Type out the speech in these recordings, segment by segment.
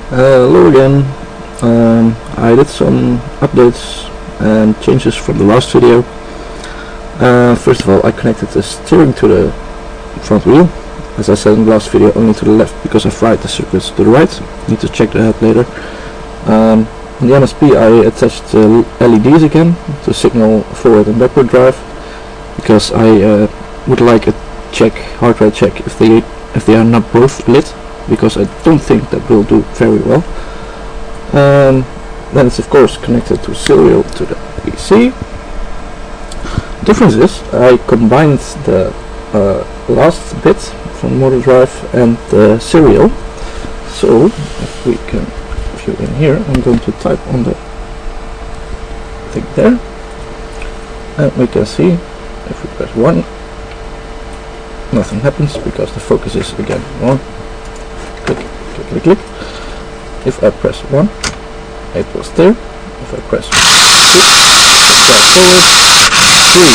Hello again. I did some updates and changes from the last video. First of all, I connected the steering to the front wheel. As I said in the last video, only to the left because I fried the circuits to the right. Need to check that later. On the MSP I attached LEDs again to signal forward and backward drive, because I would like a hardware check if they are not both lit, because I don't think that will do very well. Then it's of course connected to serial to the PC. Difference is I combined the last bit from motor drive and the serial. So if we can view in here, I'm going to type on the thing there, and we can see if we press 1, nothing happens because the focus is again 1. Click, click, click, click. If I press 1, it will steer. If I press 2, it drive forward. 3,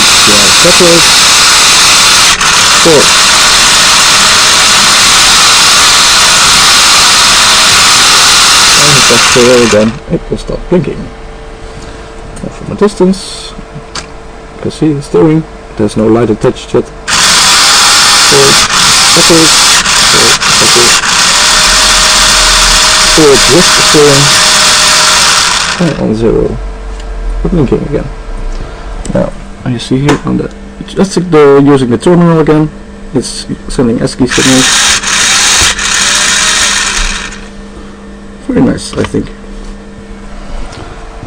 drive backward. 4, and if I steer again, it will stop blinking. Now from a distance, you can see the steering. There's no light attached yet. Forward, backward, forward, backward. Forward with the steering, and on 0, blinking again. Now, you see here on the just using the terminal again, it's sending ASCII signals. Very nice, I think.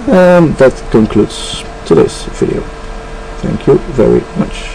And that concludes today's video. Thank you very much.